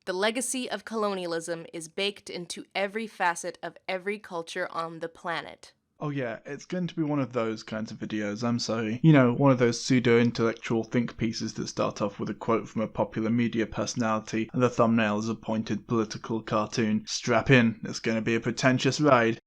The legacy of colonialism is baked into every facet of every culture on the planet. Oh yeah, it's going to be one of those kinds of videos, I'm sorry. You know, one of those pseudo-intellectual think pieces that start off with a quote from a popular media personality and the thumbnail is a pointed political cartoon. Strap in, it's going to be a pretentious ride.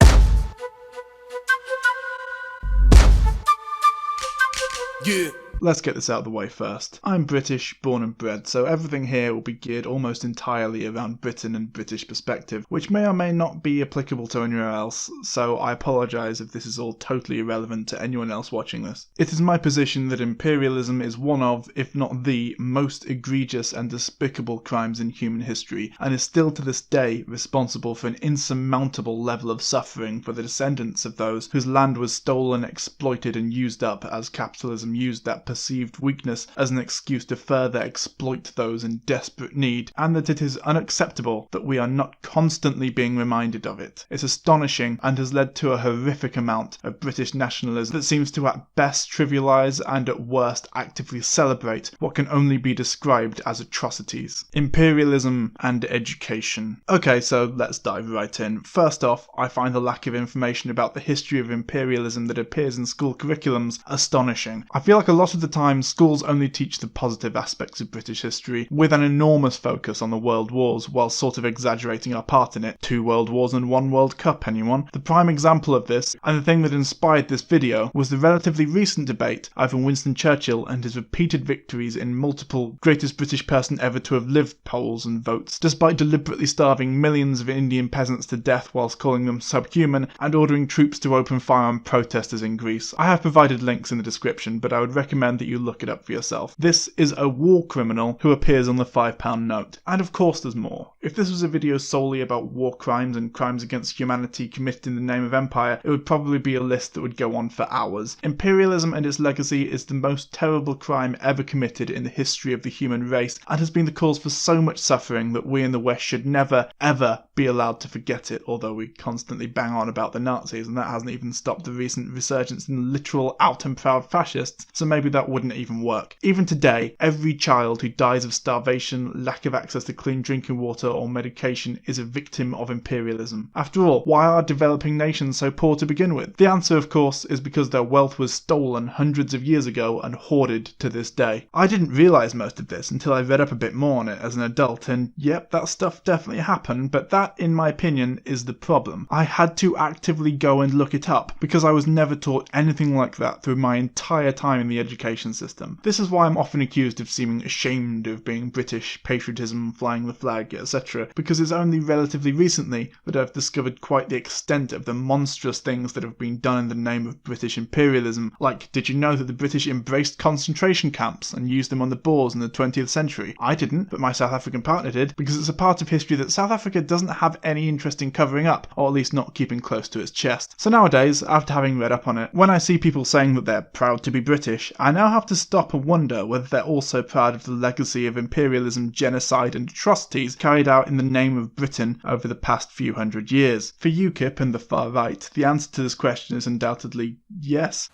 Yeah. Let's get this out of the way first. I'm British, born and bred, so everything here will be geared almost entirely around Britain and British perspective, which may or may not be applicable to anywhere else, so I apologise if this is all totally irrelevant to anyone else watching this. It is my position that imperialism is one of, if not the, most egregious and despicable crimes in human history, and is still to this day responsible for an insurmountable level of suffering for the descendants of those whose land was stolen, exploited and used up as capitalism used that perceived weakness as an excuse to further exploit those in desperate need, and that it is unacceptable that we are not constantly being reminded of it. It's astonishing and has led to a horrific amount of British nationalism that seems to at best trivialise and at worst actively celebrate what can only be described as atrocities. Imperialism and education. Okay, so let's dive right in. First off, I find the lack of information about the history of imperialism that appears in school curriculums astonishing. I feel like a lot of the time schools only teach the positive aspects of British history with an enormous focus on the world wars while sort of exaggerating our part in it. 2 world wars and 1 World Cup, anyone? The prime example of this, and the thing that inspired this video, was the relatively recent debate over Winston Churchill and his repeated victories in multiple greatest British person ever to have lived polls and votes, despite deliberately starving millions of Indian peasants to death whilst calling them subhuman and ordering troops to open fire on protesters in Greece. I have provided links in the description, but I would recommend that you look it up for yourself. This is a war criminal who appears on the £5 note. And of course there's more. If this was a video solely about war crimes and crimes against humanity committed in the name of empire, it would probably be a list that would go on for hours. Imperialism and its legacy is the most terrible crime ever committed in the history of the human race and has been the cause for so much suffering that we in the West should never, ever be allowed to forget it, although we constantly bang on about the Nazis and that hasn't even stopped the recent resurgence in literal out and proud fascists, so maybe that wouldn't even work. Even today, every child who dies of starvation, lack of access to clean drinking water or medication is a victim of imperialism. After all, why are developing nations so poor to begin with? The answer, of course, is because their wealth was stolen hundreds of years ago and hoarded to this day. I didn't realise most of this until I read up a bit more on it as an adult, and yep, that stuff definitely happened, but that, in my opinion, is the problem. I had to actively go and look it up because I was never taught anything like that through my entire time in the education system. This is why I'm often accused of seeming ashamed of being British, patriotism, flying the flag, etc., because it's only relatively recently that I've discovered quite the extent of the monstrous things that have been done in the name of British imperialism. Like, did you know that the British embraced concentration camps and used them on the Boers in the 20th century? I didn't, but my South African partner did, because it's a part of history that South Africa doesn't have any interest in covering up, or at least not keeping close to its chest. So nowadays, after having read up on it, when I see people saying that they're proud to be British, I now have to stop and wonder whether they're also proud of the legacy of imperialism, genocide and atrocities carried out in the name of Britain over the past few hundred years. For UKIP and the far right, the answer to this question is undoubtedly yes.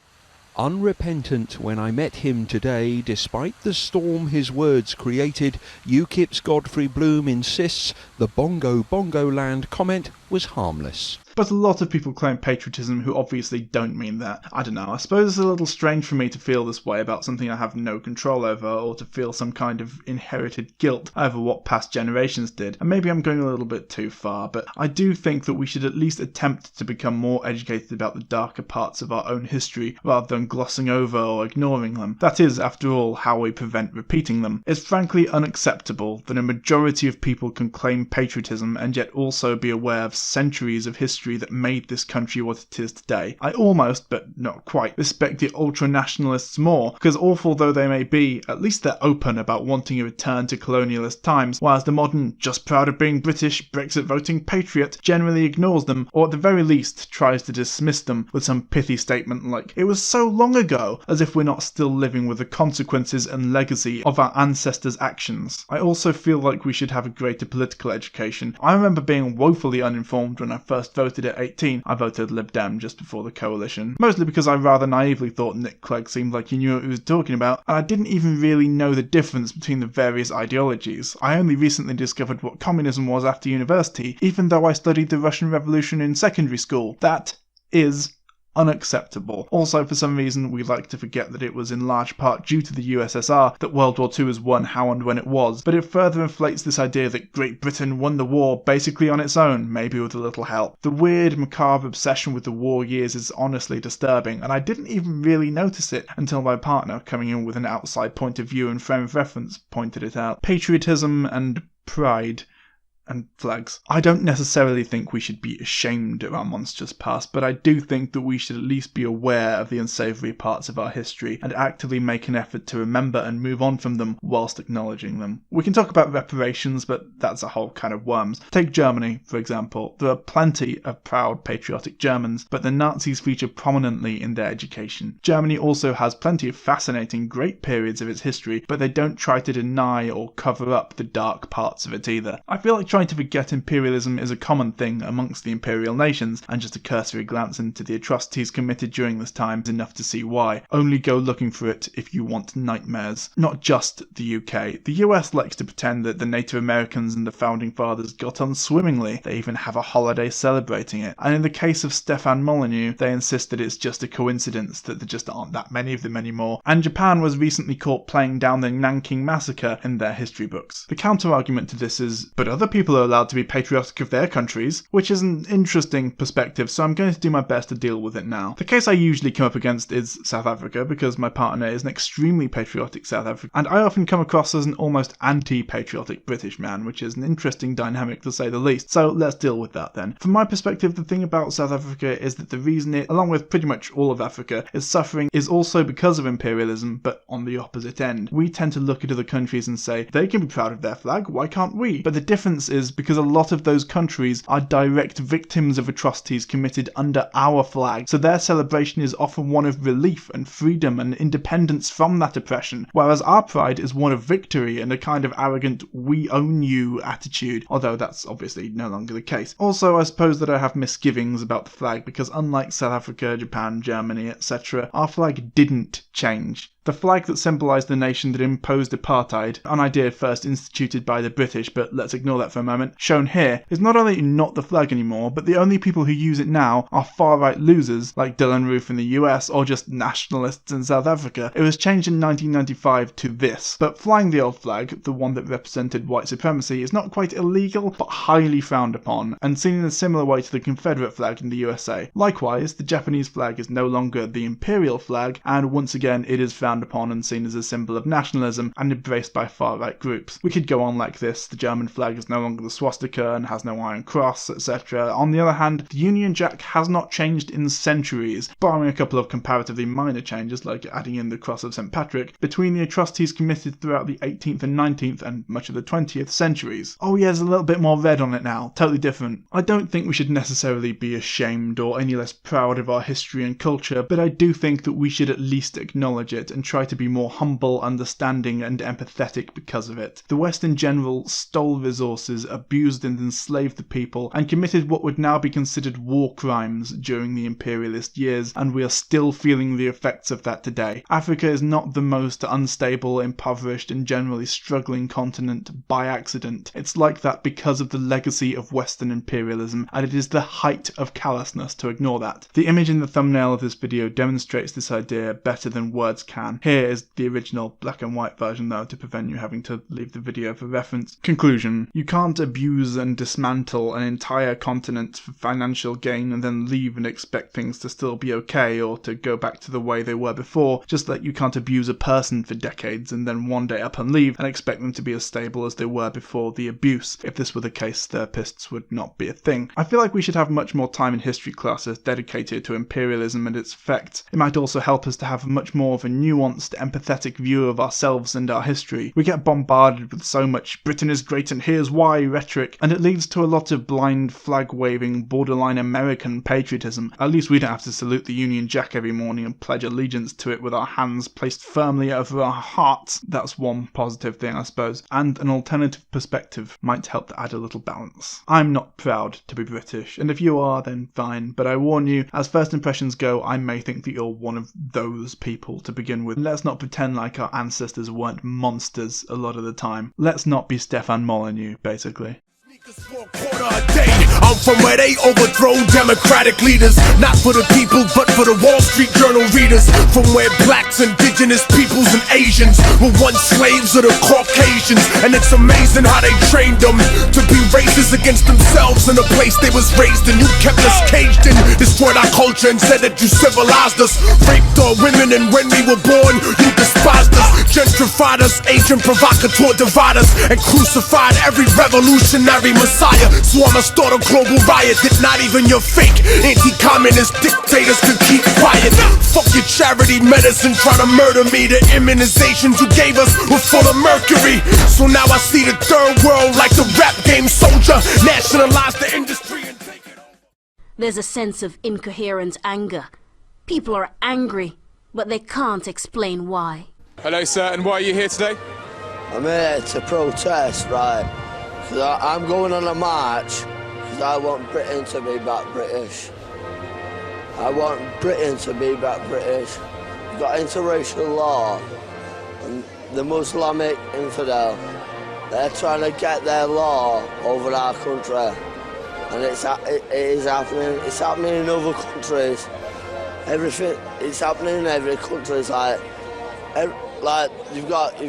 Unrepentant when I met him today, despite the storm his words created, UKIP's Godfrey Bloom insists the Bongo Land comment was harmless. But a lot of people claim patriotism who obviously don't mean that. I don't know, I suppose it's a little strange for me to feel this way about something I have no control over, or to feel some kind of inherited guilt over what past generations did. And maybe I'm going a little bit too far, but I do think that we should at least attempt to become more educated about the darker parts of our own history, rather than glossing over or ignoring them. That is, after all, how we prevent repeating them. It's frankly unacceptable that a majority of people can claim patriotism and yet also be aware of centuries of history that made this country what it is today. I almost, but not quite, respect the ultra-nationalists more, because awful though they may be, at least they're open about wanting a return to colonialist times, whereas the modern, just proud of being British, Brexit-voting patriot generally ignores them, or at the very least tries to dismiss them with some pithy statement like, "It was so long ago," as if we're not still living with the consequences and legacy of our ancestors' actions. I also feel like we should have a greater political education. I remember being woefully uninformed when I first voted voted at 18, I voted Lib Dem just before the coalition. Mostly because I rather naively thought Nick Clegg seemed like he knew what he was talking about, and I didn't even really know the difference between the various ideologies. I only recently discovered what communism was after university, even though I studied the Russian Revolution in secondary school. That is unacceptable. Also, for some reason, we like to forget that it was in large part due to the USSR that World War II was won how and when it was, but it further inflates this idea that Great Britain won the war basically on its own, maybe with a little help. The weird, macabre obsession with the war years is honestly disturbing, and I didn't even really notice it until my partner, coming in with an outside point of view and frame of reference, pointed it out. Patriotism and pride and flags. I don't necessarily think we should be ashamed of our monstrous past, but I do think that we should at least be aware of the unsavoury parts of our history and actively make an effort to remember and move on from them whilst acknowledging them. We can talk about reparations, but that's a whole can of worms. Take Germany, for example. There are plenty of proud patriotic Germans, but the Nazis feature prominently in their education. Germany also has plenty of fascinating, great periods of its history, but they don't try to deny or cover up the dark parts of it either. I feel like trying to forget imperialism is a common thing amongst the imperial nations, and just a cursory glance into the atrocities committed during this time is enough to see why. Only go looking for it if you want nightmares. Not just the UK. The US likes to pretend that the Native Americans and the Founding Fathers got on swimmingly. They even have a holiday celebrating it. And in the case of Stefan Molyneux, they insist that it's just a coincidence, that there just aren't that many of them anymore. And Japan was recently caught playing down the Nanking Massacre in their history books. The counter-argument to this is, but other people are allowed to be patriotic of their countries, which is an interesting perspective, so I'm going to do my best to deal with it now. The case I usually come up against is South Africa, because my partner is an extremely patriotic South African, and I often come across as an almost anti-patriotic British man, which is an interesting dynamic to say the least, so let's deal with that then. From my perspective, the thing about South Africa is that the reason it, along with pretty much all of Africa, is suffering is also because of imperialism, but on the opposite end. We tend to look at other countries and say, they can be proud of their flag, why can't we? But the difference is because a lot of those countries are direct victims of atrocities committed under our flag, so their celebration is often one of relief and freedom and independence from that oppression, whereas our pride is one of victory and a kind of arrogant we own you attitude, although that's obviously no longer the case. Also, I suppose that I have misgivings about the flag because unlike South Africa, Japan, Germany, etc., our flag didn't change. The flag that symbolised the nation that imposed apartheid, an idea first instituted by the British, but let's ignore that for a moment, shown here, is not only not the flag anymore, but the only people who use it now are far-right losers like Dylan Roof in the US or just nationalists in South Africa. It was changed in 1995 to this. But flying the old flag, the one that represented white supremacy, is not quite illegal, but highly frowned upon, and seen in a similar way to the Confederate flag in the USA. Likewise, the Japanese flag is no longer the imperial flag, and once again it is frowned upon and seen as a symbol of nationalism and embraced by far-right groups. We could go on like this. The German flag is no longer the swastika and has no iron cross, etc. On the other hand, the Union Jack has not changed in centuries, barring a couple of comparatively minor changes like adding in the cross of St. Patrick, between the atrocities committed throughout the 18th and 19th and much of the 20th centuries. Oh yeah, there's a little bit more red on it now, totally different. I don't think we should necessarily be ashamed or any less proud of our history and culture, but I do think that we should at least acknowledge it and try to be more humble, understanding and empathetic because of it. The West in general stole resources, abused and enslaved the people, and committed what would now be considered war crimes during the imperialist years, and we are still feeling the effects of that today. Africa is not the most unstable, impoverished and generally struggling continent by accident. It's like that because of the legacy of Western imperialism, and it is the height of callousness to ignore that. The image in the thumbnail of this video demonstrates this idea better than words can. Here is the original black and white version though, to prevent you having to leave the video for reference. Conclusion. You can't abuse and dismantle an entire continent for financial gain and then leave and expect things to still be okay or to go back to the way they were before, just like you can't abuse a person for decades and then one day up and leave and expect them to be as stable as they were before the abuse. If this were the case, therapists would not be a thing. I feel like we should have much more time in history classes dedicated to imperialism and its effects. It might also help us to have much more of a nuance nuanced, empathetic view of ourselves and our history. We get bombarded with so much "Britain is great and here's why" rhetoric, and it leads to a lot of blind flag-waving, borderline American patriotism. At least we don't have to salute the Union Jack every morning and pledge allegiance to it with our hands placed firmly over our hearts. That's one positive thing, I suppose, and an alternative perspective might help to add a little balance. I'm not proud to be British, and if you are, then fine, but I warn you, as first impressions go, I may think that you're one of those people to begin with. Let's not pretend like our ancestors weren't monsters a lot of the time. Let's not be Stefan Molyneux, basically. I'm from where they overthrow democratic leaders, not for the people but for the Wall Street Journal readers. From where blacks, indigenous peoples and Asians were once slaves of the Caucasians, and it's amazing how they trained them to be racist against themselves in the place they was raised in. You kept us caged in, destroyed our culture and said that you civilized us, raped our women, and when we were born you despised us, gentrified us, agent provocateur divide us, and crucified every revolutionary messiah. So I'ma start a global riot that not even your fake anti-communist dictators can keep quiet. Fuck your charity medicine trying to murder me. The immunizations you gave us were full of mercury. So now I see the third world like the rap game soldier. Nationalize the industry and take it over. There's a sense of incoherent anger. People are angry, but they can't explain why. Hello sir, and why are you here today? I'm here to protest, right? Because I'm going on a march because I want Britain to be back British. I want Britain to be back British. We've got interracial law, and the Muslimic infidel, they're trying to get their law over our country. And it is happening. It's happening in other countries. Everything, it's happening in every country. It's like you've got